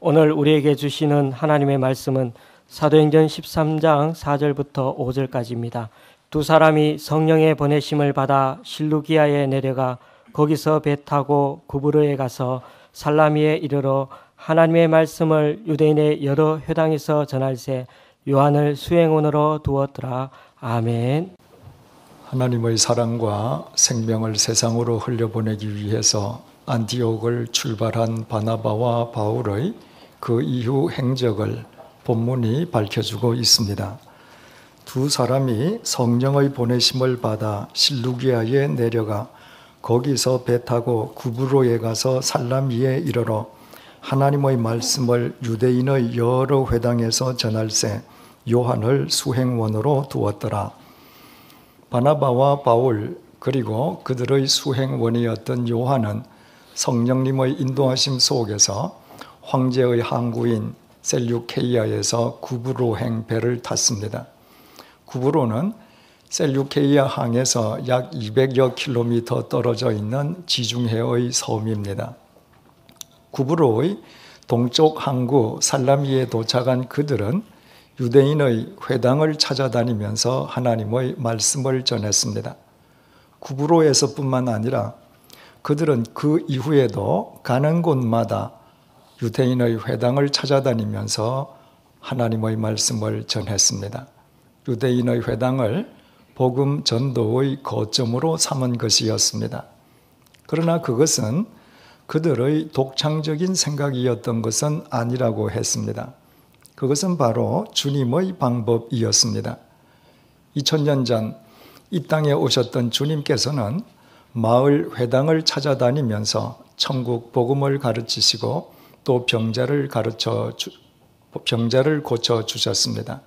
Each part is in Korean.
오늘 우리에게 주시는 하나님의 말씀은 사도행전 13장 4절부터 5절까지입니다. 두 사람이 성령의 보내심을 받아 실루기아에 내려가 거기서 배 타고 구브로에 가서 살라미에 이르러 하나님의 말씀을 유대인의 여러 회당에서 전할세 요한을 수행원으로 두었더라. 아멘. 하나님의 사랑과 생명을 세상으로 흘려보내기 위해서 안디옥을 출발한 바나바와 바울의 그 이후 행적을 본문이 밝혀주고 있습니다. 두 사람이 성령의 보내심을 받아 실루기아에 내려가 거기서 배 타고 구브로에 가서 살라미에 이르러 하나님의 말씀을 유대인의 여러 회당에서 전할세 요한을 수행원으로 두었더라. 바나바와 바울 그리고 그들의 수행원이었던 요한은 성령님의 인도하심 속에서 황제의 항구인 셀류케이아에서 구브로행 배를 탔습니다. 구브로는 셀류케이아 항에서 약 200여 킬로미터 떨어져 있는 지중해의 섬입니다. 구브로의 동쪽 항구 살라미에 도착한 그들은 유대인의 회당을 찾아다니면서 하나님의 말씀을 전했습니다. 구브로에서뿐만 아니라 그들은 그 이후에도 가는 곳마다 유대인의 회당을 찾아다니면서 하나님의 말씀을 전했습니다. 유대인의 회당을 복음 전도의 거점으로 삼은 것이었습니다. 그러나 그것은 그들의 독창적인 생각이었던 것은 아니라고 했습니다. 그것은 바로 주님의 방법이었습니다. 2000년 전 이 땅에 오셨던 주님께서는 마을 회당을 찾아다니면서 천국 복음을 가르치시고 또 병자를 고쳐 주셨습니다.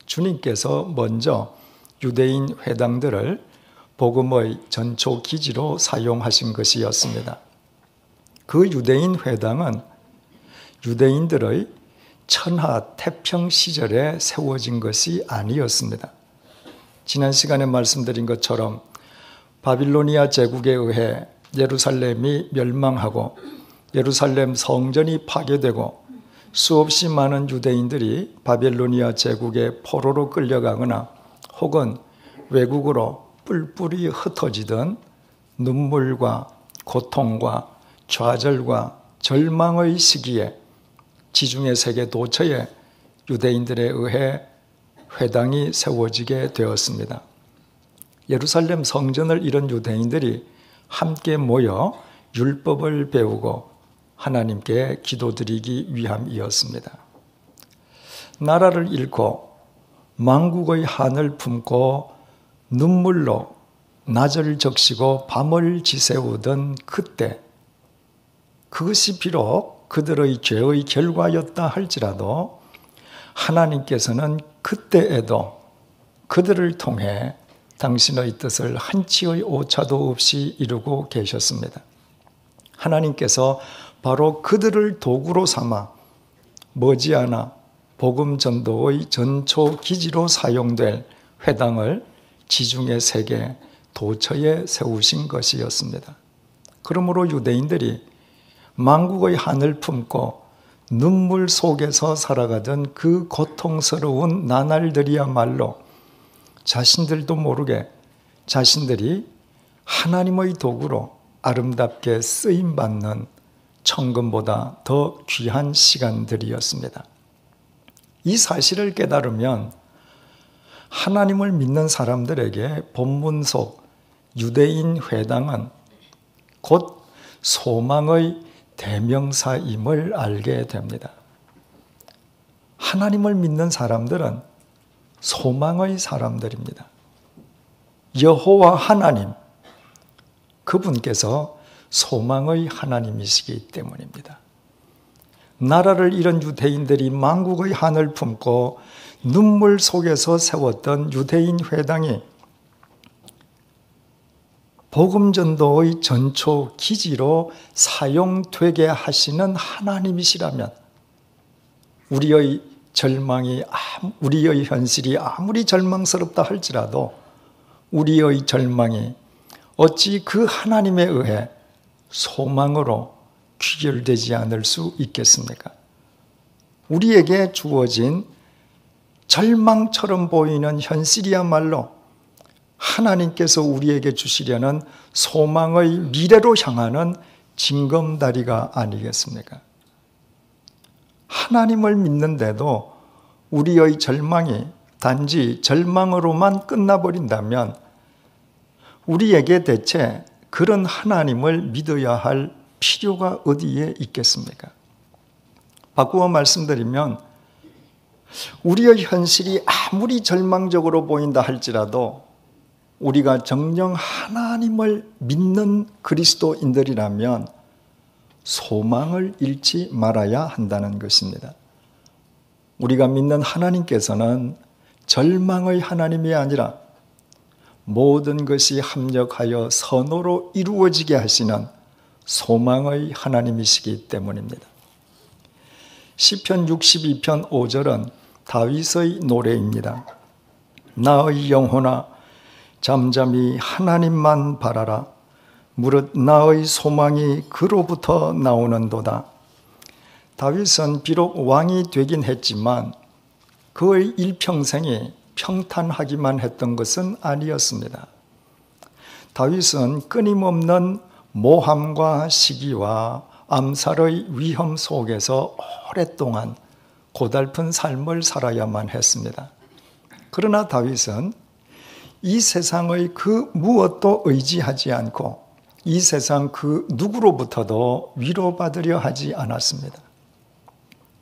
주님께서 먼저 유대인 회당들을 복음의 전초 기지로 사용하신 것이었습니다. 그 유대인 회당은 유대인들의 천하 태평 시절에 세워진 것이 아니었습니다. 지난 시간에 말씀드린 것처럼 바빌로니아 제국에 의해 예루살렘이 멸망하고 예루살렘 성전이 파괴되고 수없이 많은 유대인들이 바빌로니아 제국의 포로로 끌려가거나 혹은 외국으로 뿔뿔이 흩어지던 눈물과 고통과 좌절과 절망의 시기에 지중해 세계 도처에 유대인들에 의해 회당이 세워지게 되었습니다. 예루살렘 성전을 잃은 유대인들이 함께 모여 율법을 배우고 하나님께 기도드리기 위함이었습니다. 나라를 잃고 만국의 한을 품고 눈물로 낮을 적시고 밤을 지새우던 그때, 그것이 비록 그들의 죄의 결과였다 할지라도 하나님께서는 그때에도 그들을 통해 당신의 뜻을 한치의 오차도 없이 이루고 계셨습니다. 하나님께서 바로 그들을 도구로 삼아 머지않아 복음 전도의 전초 기지로 사용될 회당을 지중해 세계 도처에 세우신 것이었습니다. 그러므로 유대인들이 만국의 한을 품고 눈물 속에서 살아가던 그 고통스러운 나날들이야말로 자신들도 모르게 자신들이 하나님의 도구로 아름답게 쓰임받는 천금보다 더 귀한 시간들이었습니다. 이 사실을 깨달으면 하나님을 믿는 사람들에게 본문 속 유대인 회당은 곧 소망의 대명사임을 알게 됩니다. 하나님을 믿는 사람들은 소망의 사람들입니다. 여호와 하나님, 그분께서 소망의 하나님이시기 때문입니다. 나라를 잃은 유대인들이 만국의 한을 품고 눈물 속에서 세웠던 유대인 회당이 복음 전도의 전초 기지로 사용되게 하시는 하나님이시라면 우리의 현실이 아무리 절망스럽다 할지라도 우리의 절망이 어찌 그 하나님에 의해 소망으로 귀결되지 않을 수 있겠습니까? 우리에게 주어진 절망처럼 보이는 현실이야말로 하나님께서 우리에게 주시려는 소망의 미래로 향하는 징검다리가 아니겠습니까? 하나님을 믿는데도 우리의 절망이 단지 절망으로만 끝나버린다면 우리에게 대체 그런 하나님을 믿어야 할 필요가 어디에 있겠습니까? 바꾸어 말씀드리면 우리의 현실이 아무리 절망적으로 보인다 할지라도 우리가 정녕 하나님을 믿는 그리스도인들이라면 소망을 잃지 말아야 한다는 것입니다. 우리가 믿는 하나님께서는 절망의 하나님이 아니라 모든 것이 합력하여 선으로 이루어지게 하시는 소망의 하나님이시기 때문입니다. 시편 62편 5절은 다윗의 노래입니다. 나의 영혼아 잠잠히 하나님만 바라라. 무릇 나의 소망이 그로부터 나오는도다. 다윗은 비록 왕이 되긴 했지만 그의 일평생이 평탄하기만 했던 것은 아니었습니다. 다윗은 끊임없는 모함과 시기와 암살의 위험 속에서 오랫동안 고달픈 삶을 살아야만 했습니다. 그러나 다윗은 이 세상의 그 무엇도 의지하지 않고 이 세상 그 누구로부터도 위로받으려 하지 않았습니다.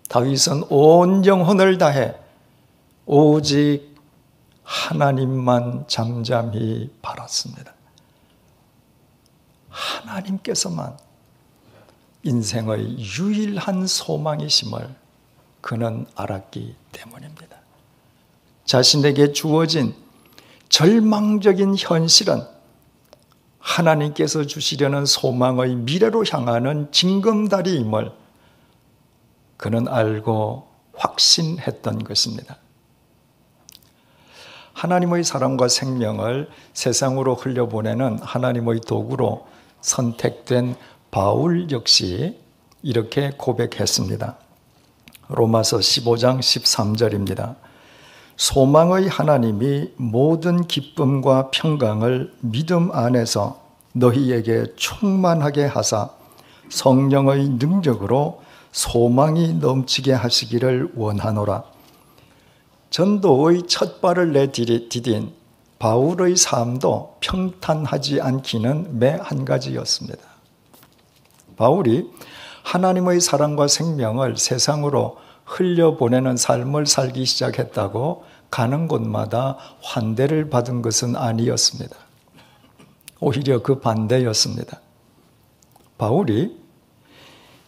다윗은 온 영혼을 다해 오직 하나님만 잠잠히 바랐습니다. 하나님께서만 인생의 유일한 소망이심을 그는 알았기 때문입니다. 자신에게 주어진 절망적인 현실은 하나님께서 주시려는 소망의 미래로 향하는 징검다리임을 그는 알고 확신했던 것입니다. 하나님의 사랑과 생명을 세상으로 흘려보내는 하나님의 도구로 선택된 바울 역시 이렇게 고백했습니다. 로마서 15장 13절입니다. 소망의 하나님이 모든 기쁨과 평강을 믿음 안에서 너희에게 충만하게 하사 성령의 능력으로 소망이 넘치게 하시기를 원하노라. 전도의 첫 발을 내디딘 바울의 삶도 평탄하지 않기는 매 한 가지였습니다. 바울이 하나님의 사랑과 생명을 세상으로 흘려보내는 삶을 살기 시작했다고 가는 곳마다 환대를 받은 것은 아니었습니다. 오히려 그 반대였습니다. 바울이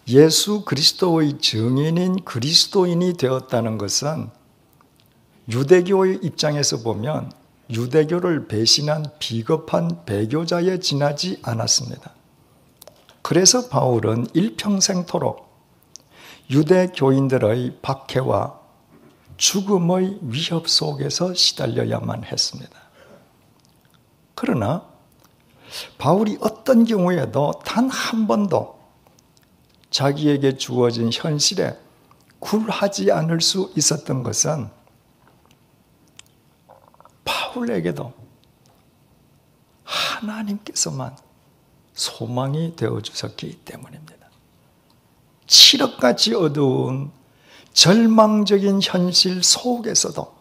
예수 그리스도의 증인인 그리스도인이 되었다는 것은 유대교의 입장에서 보면 유대교를 배신한 비겁한 배교자에 지나지 않았습니다. 그래서 바울은 일평생토록 유대교인들의 박해와 죽음의 위협 속에서 시달려야만 했습니다. 그러나 바울이 어떤 경우에도 단 한 번도 자기에게 주어진 현실에 굴하지 않을 수 있었던 것은 바울에게도 하나님께서만 소망이 되어주셨기 때문입니다. 칠흑같이 어두운 절망적인 현실 속에서도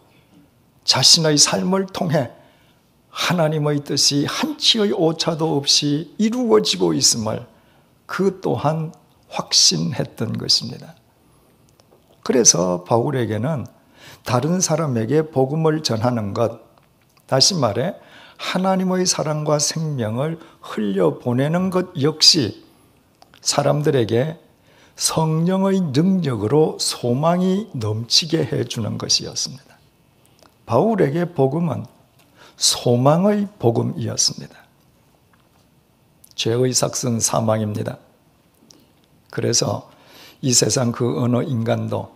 자신의 삶을 통해 하나님의 뜻이 한치의 오차도 없이 이루어지고 있음을 그 또한 확신했던 것입니다. 그래서 바울에게는 다른 사람에게 복음을 전하는 것, 다시 말해 하나님의 사랑과 생명을 흘려보내는 것 역시 사람들에게 성령의 능력으로 소망이 넘치게 해주는 것이었습니다. 바울에게 복음은 소망의 복음이었습니다. 죄의 삭은 사망입니다. 그래서 이 세상 그 어느 인간도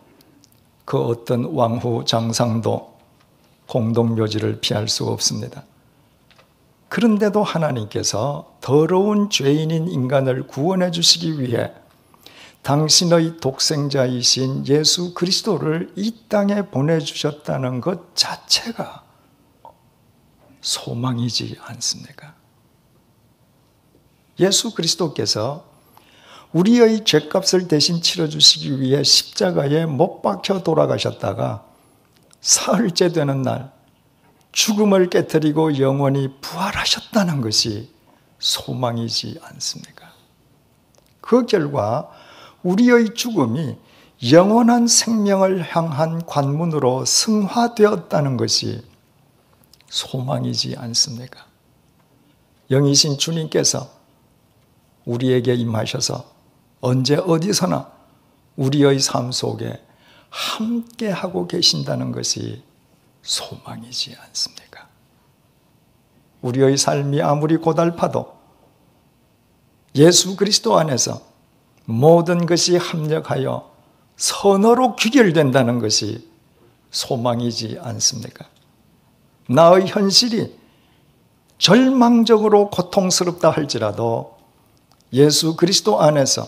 그 어떤 왕후 장상도 공동묘지를 피할 수 없습니다. 그런데도 하나님께서 더러운 죄인인 인간을 구원해 주시기 위해 당신의 독생자이신 예수 그리스도를 이 땅에 보내주셨다는 것 자체가 소망이지 않습니까? 예수 그리스도께서 우리의 죄값을 대신 치러주시기 위해 십자가에 못 박혀 돌아가셨다가 사흘째 되는 날 죽음을 깨뜨리고 영원히 부활하셨다는 것이 소망이지 않습니까? 그 결과 우리의 죽음이 영원한 생명을 향한 관문으로 승화되었다는 것이 소망이지 않습니까? 영이신 주님께서 우리에게 임하셔서 언제 어디서나 우리의 삶 속에 함께하고 계신다는 것이 소망이지 않습니까? 우리의 삶이 아무리 고달파도 예수 그리스도 안에서 모든 것이 합력하여 선어로 귀결된다는 것이 소망이지 않습니까? 나의 현실이 절망적으로 고통스럽다 할지라도 예수 그리스도 안에서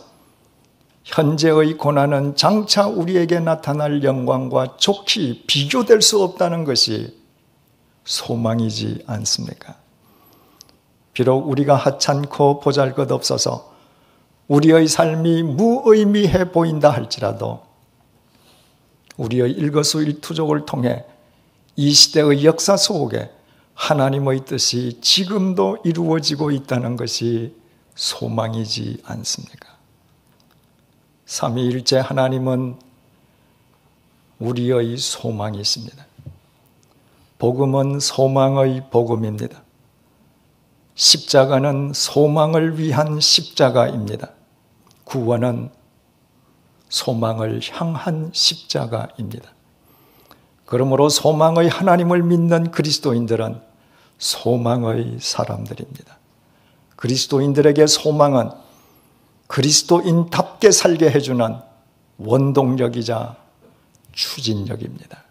현재의 고난은 장차 우리에게 나타날 영광과 좋게 비교될 수 없다는 것이 소망이지 않습니까? 비록 우리가 하찮고 보잘것없어서 우리의 삶이 무의미해 보인다 할지라도 우리의 일거수일투족을 통해 이 시대의 역사 속에 하나님의 뜻이 지금도 이루어지고 있다는 것이 소망이지 않습니까? 삼위일체 하나님은 우리의 소망이십니다. 복음은 소망의 복음입니다. 십자가는 소망을 위한 십자가입니다. 구원은 소망을 향한 십자가입니다. 그러므로 소망의 하나님을 믿는 그리스도인들은 소망의 사람들입니다. 그리스도인들에게 소망은 그리스도인답게 살게 해주는 원동력이자 추진력입니다.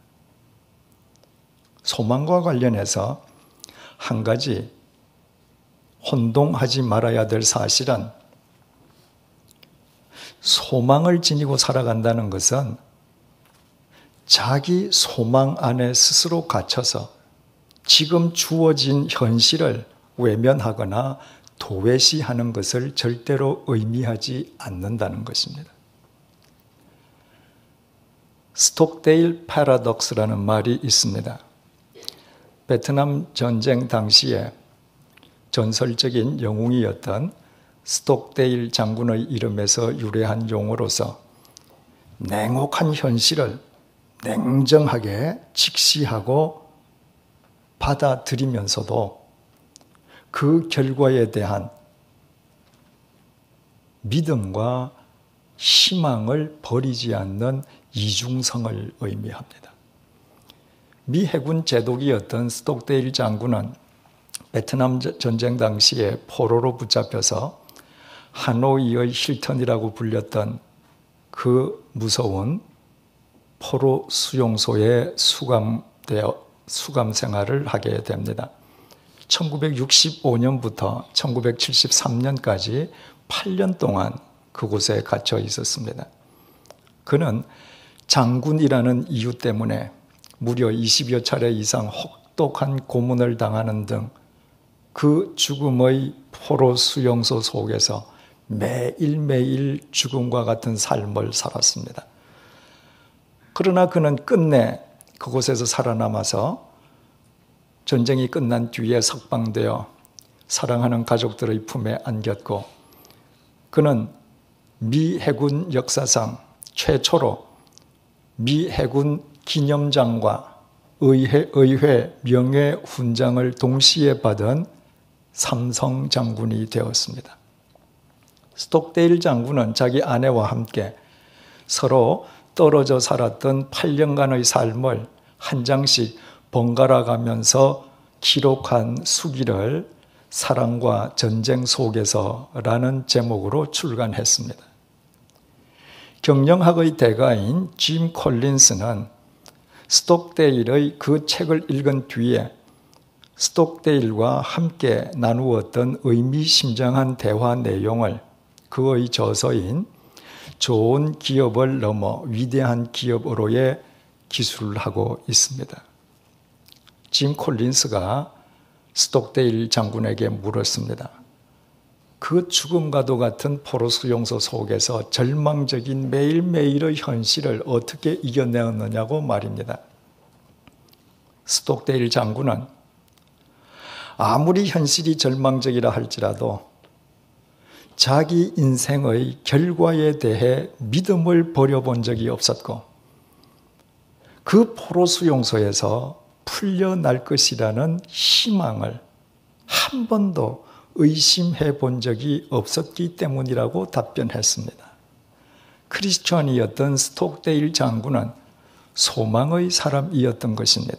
소망과 관련해서 한 가지 혼동하지 말아야 될 사실은 소망을 지니고 살아간다는 것은 자기 소망 안에 스스로 갇혀서 지금 주어진 현실을 외면하거나 도외시하는 것을 절대로 의미하지 않는다는 것입니다. 스톡데일 패러독스라는 말이 있습니다. 베트남 전쟁 당시에 전설적인 영웅이었던 스톡데일 장군의 이름에서 유래한 용어로서 냉혹한 현실을 냉정하게 직시하고 받아들이면서도 그 결과에 대한 믿음과 희망을 버리지 않는 이중성을 의미합니다. 미 해군 제독이었던 스톡데일 장군은 베트남 전쟁 당시에 포로로 붙잡혀서 하노이의 힐턴이라고 불렸던 그 무서운 포로 수용소에 수감 생활을 하게 됩니다. 1965년부터 1973년까지 8년 동안 그곳에 갇혀 있었습니다. 그는 장군이라는 이유 때문에 무려 20여 차례 이상 혹독한 고문을 당하는 등 그 죽음의 포로 수용소 속에서 매일매일 죽음과 같은 삶을 살았습니다. 그러나 그는 끝내 그곳에서 살아남아서 전쟁이 끝난 뒤에 석방되어 사랑하는 가족들의 품에 안겼고, 그는 미 해군 역사상 최초로 미 해군 기념장과 의회 명예훈장을 동시에 받은 삼성 장군이 되었습니다. 스톡데일 장군은 자기 아내와 함께 서로 떨어져 살았던 8년간의 삶을 한 장씩 번갈아 가면서 기록한 수기를 사랑과 전쟁 속에서라는 제목으로 출간했습니다. 경영학의 대가인 짐 콜린스는 스톡데일의 그 책을 읽은 뒤에 스톡데일과 함께 나누었던 의미심장한 대화 내용을 그의 저서인 좋은 기업을 넘어 위대한 기업으로의 기술을 하고 있습니다. 짐 콜린스가 스톡데일 장군에게 물었습니다. 그 죽음과도 같은 포로 수용소 속에서 절망적인 매일매일의 현실을 어떻게 이겨내었느냐고 말입니다. 스톡데일 장군은 아무리 현실이 절망적이라 할지라도 자기 인생의 결과에 대해 믿음을 버려본 적이 없었고 그 포로 수용소에서 풀려날 것이라는 희망을 한 번도 의심해 본 적이 없었기 때문이라고 답변했습니다. 크리스천이었던 스톡데일 장군은 소망의 사람이었던 것입니다.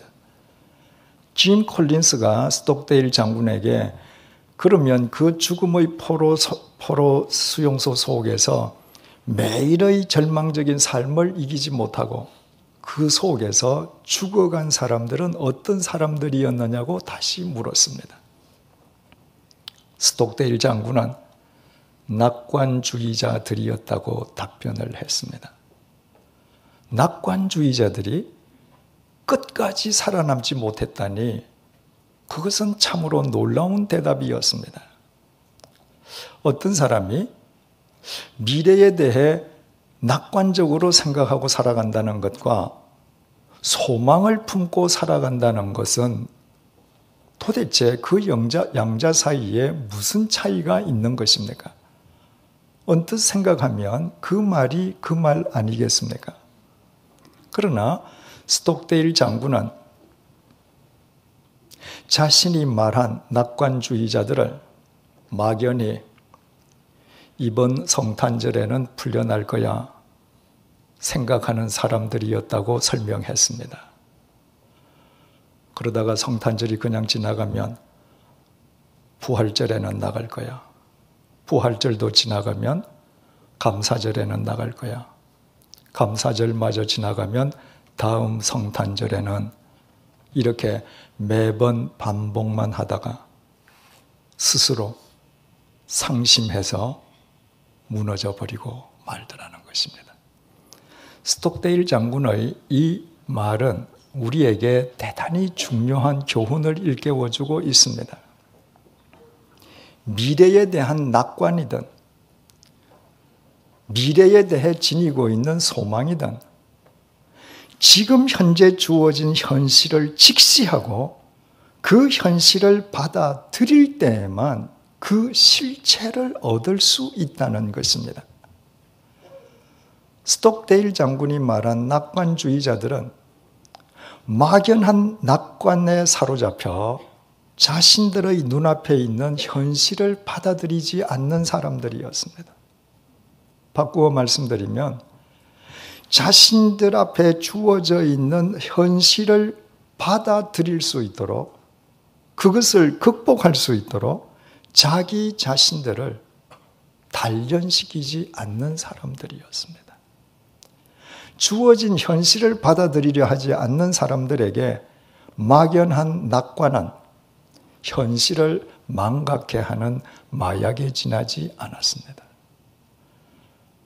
짐 콜린스가 스톡데일 장군에게 그러면 그 죽음의 포로 수용소 속에서 매일의 절망적인 삶을 이기지 못하고 그 속에서 죽어간 사람들은 어떤 사람들이었느냐고 다시 물었습니다. 스톡데일 장군은 낙관주의자들이었다고 답변을 했습니다. 낙관주의자들이 끝까지 살아남지 못했다니 그것은 참으로 놀라운 대답이었습니다. 어떤 사람이 미래에 대해 낙관적으로 생각하고 살아간다는 것과 소망을 품고 살아간다는 것은 도대체 그 양자 사이에 무슨 차이가 있는 것입니까? 언뜻 생각하면 그 말이 그 말 아니겠습니까? 그러나 스톡데일 장군은 자신이 말한 낙관주의자들을 막연히 이번 성탄절에는 풀려날 거야 생각하는 사람들이었다고 설명했습니다. 그러다가 성탄절이 그냥 지나가면 부활절에는 나갈 거야. 부활절도 지나가면 감사절에는 나갈 거야. 감사절마저 지나가면 다음 성탄절에는 이렇게 매번 반복만 하다가 스스로 상심해서 무너져 버리고 말더라는 것입니다. 스톡데일 장군의 이 말은 우리에게 대단히 중요한 교훈을 일깨워주고 있습니다. 미래에 대한 낙관이든 미래에 대해 지니고 있는 소망이든 지금 현재 주어진 현실을 직시하고 그 현실을 받아들일 때에만 그 실체를 얻을 수 있다는 것입니다. 스톡데일 장군이 말한 낙관주의자들은 막연한 낙관에 사로잡혀 자신들의 눈앞에 있는 현실을 받아들이지 않는 사람들이었습니다. 바꾸어 말씀드리면 자신들 앞에 주어져 있는 현실을 받아들일 수 있도록 그것을 극복할 수 있도록 자기 자신들을 단련시키지 않는 사람들이었습니다. 주어진 현실을 받아들이려 하지 않는 사람들에게 막연한 낙관은 현실을 망각해 하는 마약에 지나지 않았습니다.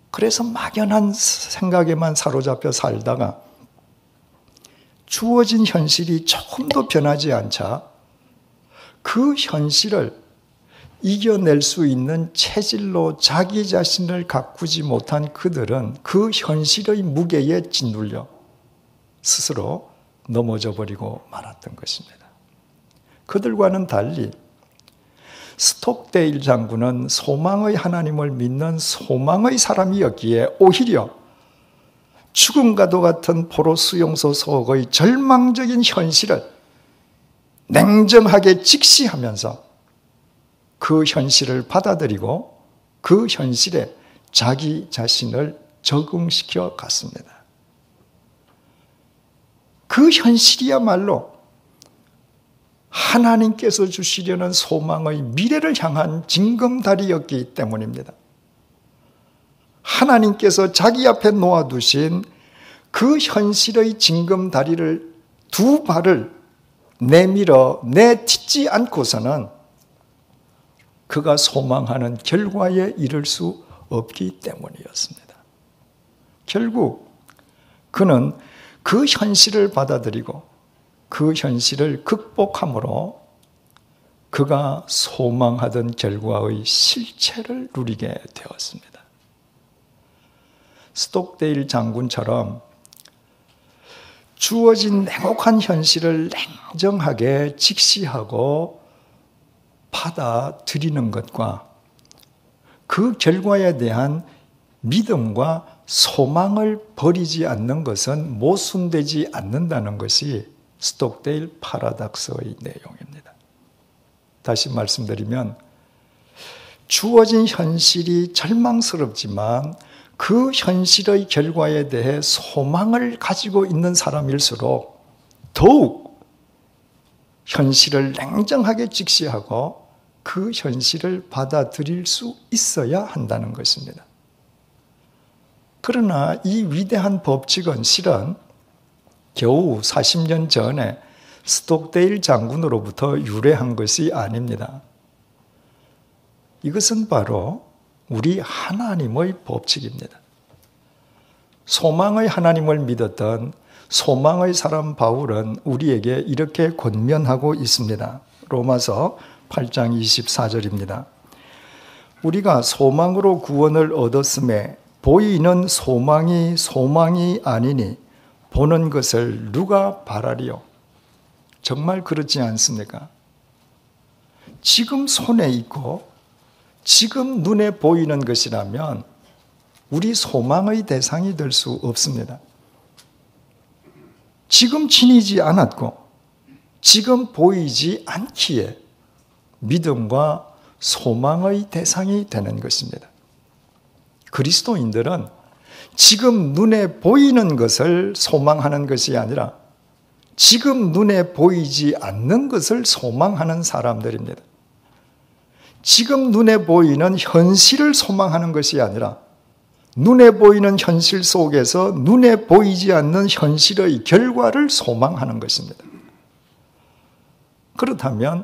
그래서 막연한 생각에만 사로잡혀 살다가 주어진 현실이 조금도 변하지 않자 그 현실을 이겨낼 수 있는 체질로 자기 자신을 가꾸지 못한 그들은 그 현실의 무게에 짓눌려 스스로 넘어져 버리고 말았던 것입니다. 그들과는 달리 스톡데일 장군은 소망의 하나님을 믿는 소망의 사람이었기에 오히려 죽음과도 같은 포로 수용소 속의 절망적인 현실을 냉정하게 직시하면서 그 현실을 받아들이고 그 현실에 자기 자신을 적응시켜 갔습니다. 그 현실이야말로 하나님께서 주시려는 소망의 미래를 향한 징검다리였기 때문입니다. 하나님께서 자기 앞에 놓아두신 그 현실의 징검다리를 두 발을 내밀어 내딛지 않고서는 그가 소망하는 결과에 이를 수 없기 때문이었습니다. 결국 그는 그 현실을 받아들이고 그 현실을 극복함으로 그가 소망하던 결과의 실체를 누리게 되었습니다. 스톡데일 장군처럼 주어진 냉혹한 현실을 냉정하게 직시하고 받아들이는 것과 그 결과에 대한 믿음과 소망을 버리지 않는 것은 모순되지 않는다는 것이 스톡데일 파라닥스의 내용입니다. 다시 말씀드리면 주어진 현실이 절망스럽지만 그 현실의 결과에 대해 소망을 가지고 있는 사람일수록 더욱 현실을 냉정하게 직시하고 그 현실을 받아들일 수 있어야 한다는 것입니다. 그러나 이 위대한 법칙은 실은 겨우 40년 전에 스톡데일 장군으로부터 유래한 것이 아닙니다. 이것은 바로 우리 하나님의 법칙입니다. 소망의 하나님을 믿었던 소망의 사람 바울은 우리에게 이렇게 권면하고 있습니다. 로마서 8장 24절입니다. 우리가 소망으로 구원을 얻었음에 보이는 소망이 아니니 보는 것을 누가 바라리요? 정말 그렇지 않습니까? 지금 손에 있고 지금 눈에 보이는 것이라면 우리 소망의 대상이 될 수 없습니다. 지금 지니지 않았고 지금 보이지 않기에 믿음과 소망의 대상이 되는 것입니다. 그리스도인들은 지금 눈에 보이는 것을 소망하는 것이 아니라 지금 눈에 보이지 않는 것을 소망하는 사람들입니다. 지금 눈에 보이는 현실을 소망하는 것이 아니라 눈에 보이는 현실 속에서 눈에 보이지 않는 현실의 결과를 소망하는 것입니다. 그렇다면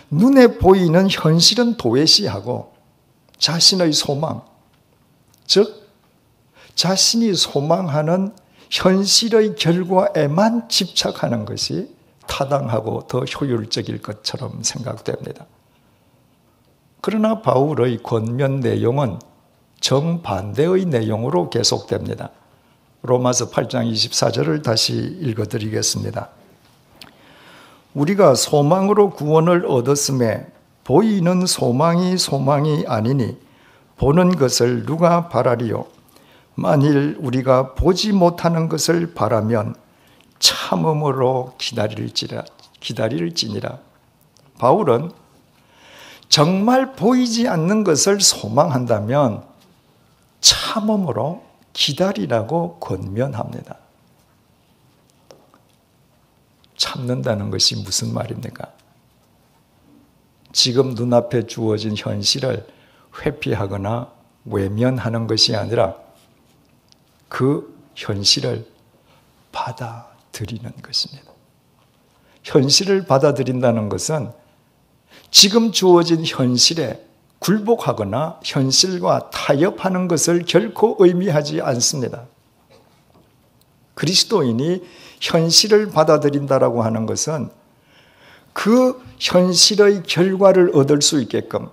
눈에 보이는 현실은 도외시하고 자신의 소망, 즉 자신이 소망하는 현실의 결과에만 집착하는 것이 타당하고 더 효율적일 것처럼 생각됩니다. 그러나 바울의 권면 내용은 정반대의 내용으로 계속됩니다. 로마서 8장 24절을 다시 읽어드리겠습니다. 우리가 소망으로 구원을 얻었음에 보이는 소망이 아니니 보는 것을 누가 바라리요? 만일 우리가 보지 못하는 것을 바라면 참음으로 기다릴지니라. 바울은 정말 보이지 않는 것을 소망한다면 참음으로 기다리라고 권면합니다. 참는다는 것이 무슨 말입니까? 지금 눈앞에 주어진 현실을 회피하거나 외면하는 것이 아니라 그 현실을 받아들이는 것입니다. 현실을 받아들인다는 것은 지금 주어진 현실에 굴복하거나 현실과 타협하는 것을 결코 의미하지 않습니다. 그리스도인이 현실을 받아들인다라고 하는 것은 그 현실의 결과를 얻을 수 있게끔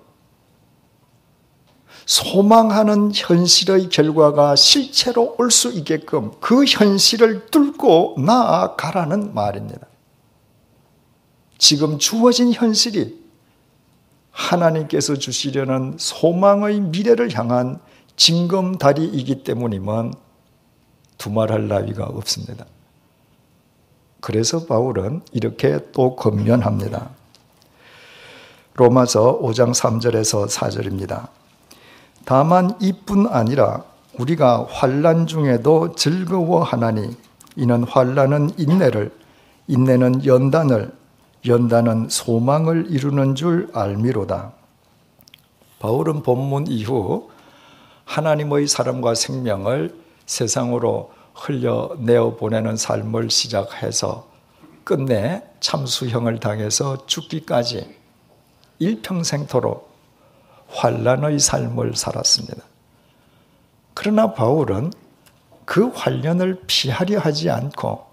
소망하는 현실의 결과가 실체로 올 수 있게끔 그 현실을 뚫고 나아가라는 말입니다. 지금 주어진 현실이 하나님께서 주시려는 소망의 미래를 향한 징검다리이기 때문이면 두말할 나위가 없습니다. 그래서 바울은 이렇게 또 권면합니다. 로마서 5장 3절에서 4절입니다. 다만 이뿐 아니라 우리가 환난 중에도 즐거워하나니 이는 환난은 인내를, 인내는 연단을, 연단은 소망을 이루는 줄 알미로다. 바울은 본문 이후 하나님의 사람과 생명을 세상으로 흘려내어 보내는 삶을 시작해서 끝내 참수형을 당해서 죽기까지 일평생토록 환난의 삶을 살았습니다. 그러나 바울은 그 환난을 피하려 하지 않고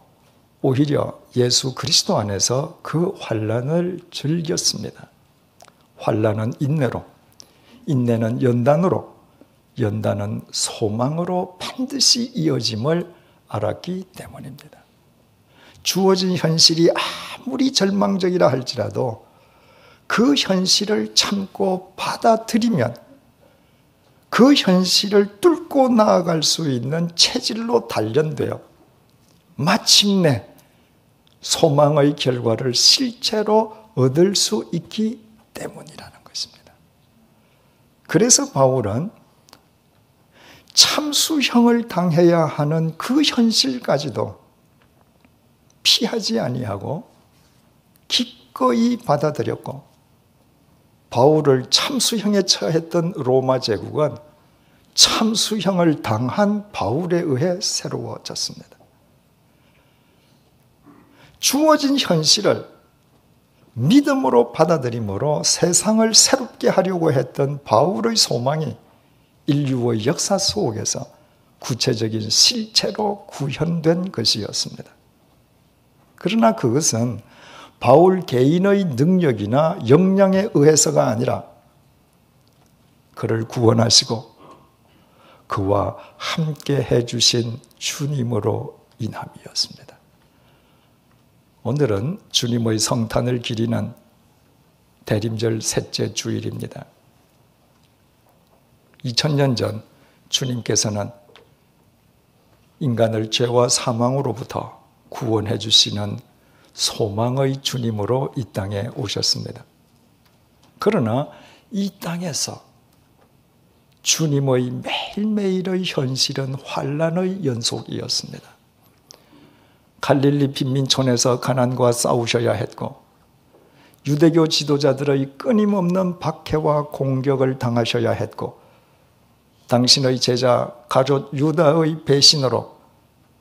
오히려 예수 그리스도 안에서 그 환난을 즐겼습니다. 환난은 인내로, 인내는 연단으로, 연단은 소망으로 반드시 이어짐을 알았기 때문입니다. 주어진 현실이 아무리 절망적이라 할지라도 그 현실을 참고 받아들이면 그 현실을 뚫고 나아갈 수 있는 체질로 단련되어 마침내 소망의 결과를 실제로 얻을 수 있기 때문이라는 것입니다. 그래서 바울은 참수형을 당해야 하는 그 현실까지도 피하지 아니하고 기꺼이 받아들였고, 바울을 참수형에 처했던 로마 제국은 참수형을 당한 바울에 의해 새로워졌습니다. 주어진 현실을 믿음으로 받아들임으로 세상을 새롭게 하려고 했던 바울의 소망이 인류의 역사 속에서 구체적인 실체로 구현된 것이었습니다. 그러나 그것은 바울 개인의 능력이나 역량에 의해서가 아니라 그를 구원하시고 그와 함께 해주신 주님으로 인함이었습니다. 오늘은 주님의 성탄을 기리는 대림절 셋째 주일입니다. 2000년 전 주님께서는 인간을 죄와 사망으로부터 구원해 주시는 소망의 주님으로 이 땅에 오셨습니다. 그러나 이 땅에서 주님의 매일매일의 현실은 환난의 연속이었습니다. 갈릴리 빈민촌에서 가난과 싸우셔야 했고, 유대교 지도자들의 끊임없는 박해와 공격을 당하셔야 했고, 당신의 제자 가룟 유다의 배신으로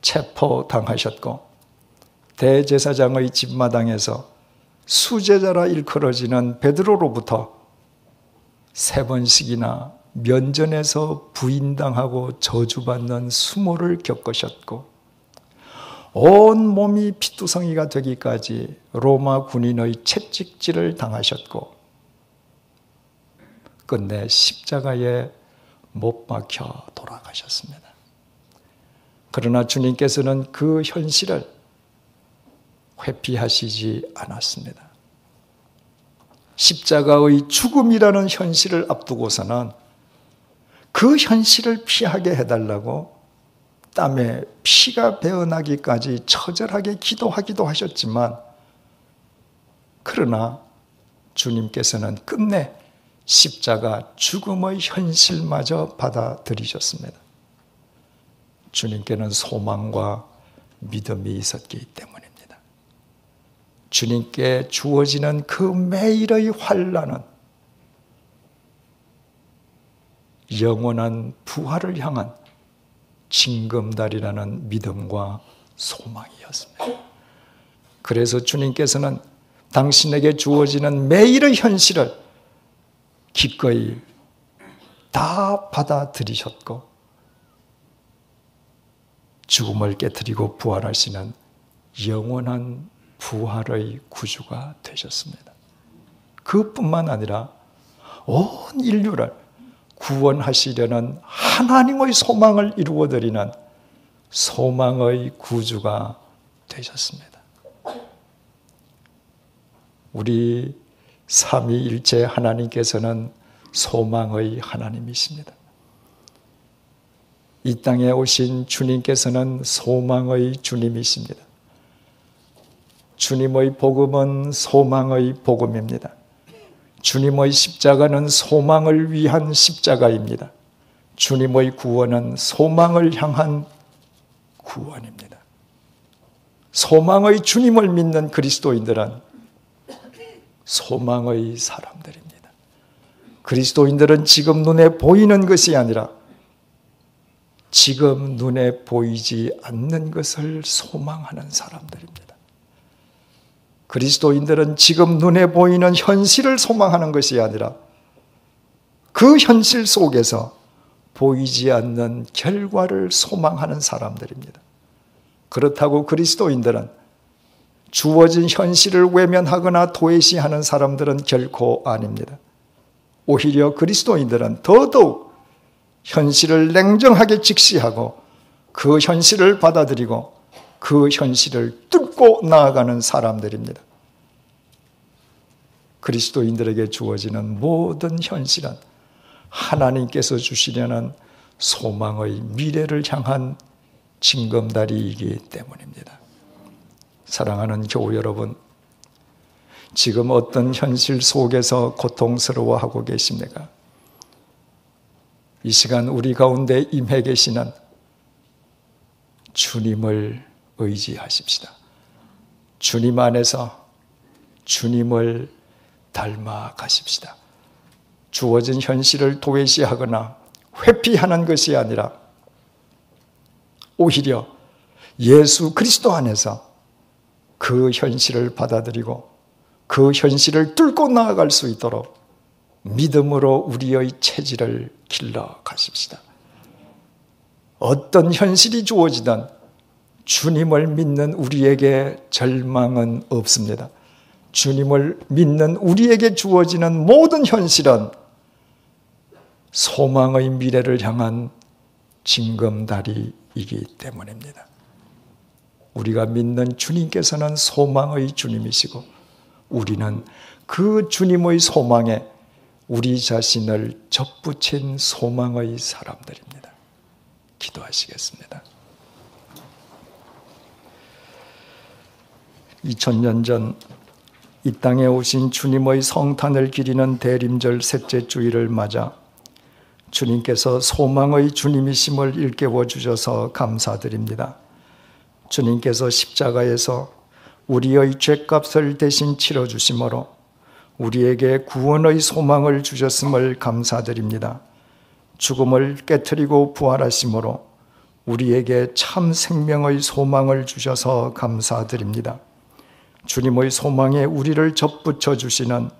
체포당하셨고, 대제사장의 집마당에서 수제자라 일컬어지는 베드로로부터 3번씩이나 면전에서 부인당하고 저주받는 수모를 겪으셨고, 온 몸이 피투성이가 되기까지 로마 군인의 채찍질을 당하셨고, 끝내 십자가에 못 박혀 돌아가셨습니다. 그러나 주님께서는 그 현실을 회피하시지 않았습니다. 십자가의 죽음이라는 현실을 앞두고서는 그 현실을 피하게 해달라고 땀에 피가 배어나기까지 처절하게 기도하기도 하셨지만, 그러나 주님께서는 끝내 십자가 죽음의 현실마저 받아들이셨습니다. 주님께는 소망과 믿음이 있었기 때문입니다. 주님께 주어지는 그 매일의 환난은 영원한 부활을 향한 징검다리라는 믿음과 소망이었습니다. 그래서 주님께서는 당신에게 주어지는 매일의 현실을 기꺼이 다 받아들이셨고, 죽음을 깨뜨리고 부활하시는 영원한 부활의 구주가 되셨습니다. 그뿐만 아니라 온 인류를 구원하시려는 하나님의 소망을 이루어드리는 소망의 구주가 되셨습니다. 우리 삼위일체 하나님께서는 소망의 하나님이십니다. 이 땅에 오신 주님께서는 소망의 주님이십니다. 주님의 복음은 소망의 복음입니다. 주님의 십자가는 소망을 위한 십자가입니다. 주님의 구원은 소망을 향한 구원입니다. 소망의 주님을 믿는 그리스도인들은 소망의 사람들입니다. 그리스도인들은 지금 눈에 보이는 것이 아니라 지금 눈에 보이지 않는 것을 소망하는 사람들입니다. 그리스도인들은 지금 눈에 보이는 현실을 소망하는 것이 아니라 그 현실 속에서 보이지 않는 결과를 소망하는 사람들입니다. 그렇다고 그리스도인들은 주어진 현실을 외면하거나 도외시하는 사람들은 결코 아닙니다. 오히려 그리스도인들은 더더욱 현실을 냉정하게 직시하고 그 현실을 받아들이고 그 현실을 뚫고 나아가는 사람들입니다. 그리스도인들에게 주어지는 모든 현실은 하나님께서 주시려는 소망의 미래를 향한 징검다리이기 때문입니다. 사랑하는 교우 여러분, 지금 어떤 현실 속에서 고통스러워하고 계십니까? 이 시간 우리 가운데 임해 계시는 주님을 의지하십시다. 주님 안에서 주님을 닮아 가십시다. 주어진 현실을 도외시하거나 회피하는 것이 아니라 오히려 예수 그리스도 안에서 그 현실을 받아들이고 그 현실을 뚫고 나아갈 수 있도록 믿음으로 우리의 체질을 길러 가십시다. 어떤 현실이 주어지든 주님을 믿는 우리에게 절망은 없습니다. 주님을 믿는 우리에게 주어지는 모든 현실은 소망의 미래를 향한 징검다리이기 때문입니다. 우리가 믿는 주님께서는 소망의 주님이시고 우리는 그 주님의 소망에 우리 자신을 접붙인 소망의 사람들입니다. 기도하시겠습니다. 2000년 전 이 땅에 오신 주님의 성탄을 기리는 대림절 셋째 주일을 맞아 주님께서 소망의 주님이심을 일깨워 주셔서 감사드립니다. 주님께서 십자가에서 우리의 죄값을 대신 치러주심으로 우리에게 구원의 소망을 주셨음을 감사드립니다. 죽음을 깨트리고 부활하심으로 우리에게 참 생명의 소망을 주셔서 감사드립니다. 주님의 소망에 우리를 접붙여 주시는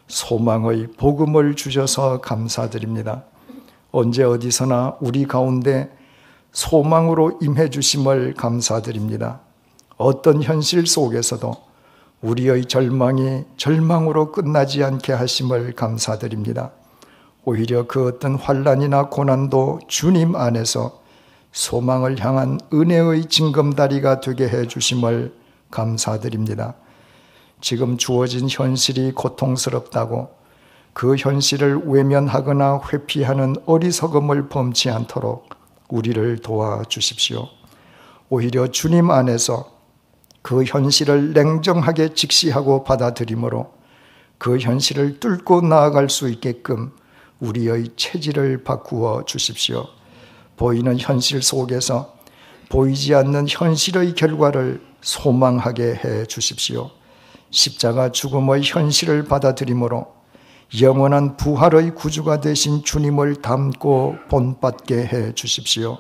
소망의 복음을 주셔서 감사드립니다. 언제 어디서나 우리 가운데 소망으로 임해 주심을 감사드립니다. 어떤 현실 속에서도 우리의 절망이 절망으로 끝나지 않게 하심을 감사드립니다. 오히려 그 어떤 환난이나 고난도 주님 안에서 소망을 향한 은혜의 징검다리가 되게 해 주심을 감사드립니다. 지금 주어진 현실이 고통스럽다고 그 현실을 외면하거나 회피하는 어리석음을 범치 않도록 우리를 도와주십시오. 오히려 주님 안에서 그 현실을 냉정하게 직시하고 받아들임으로 그 현실을 뚫고 나아갈 수 있게끔 우리의 체질을 바꾸어 주십시오. 보이는 현실 속에서 보이지 않는 현실의 결과를 소망하게 해 주십시오. 십자가 죽음의 현실을 받아들임으로 영원한 부활의 구주가 되신 주님을 닮고 본받게 해 주십시오.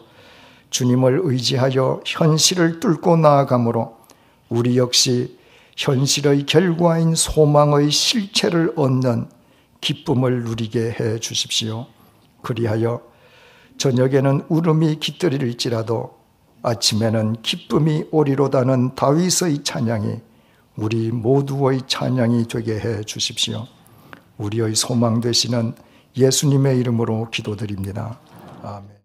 주님을 의지하여 현실을 뚫고 나아가므로 우리 역시 현실의 결과인 소망의 실체를 얻는 기쁨을 누리게 해 주십시오. 그리하여 저녁에는 울음이 깃들일지라도 아침에는 기쁨이 오리로다는 다윗의 찬양이 우리 모두의 찬양이 되게 해 주십시오. 우리의 소망 되시는 예수님의 이름으로 기도드립니다. 아멘.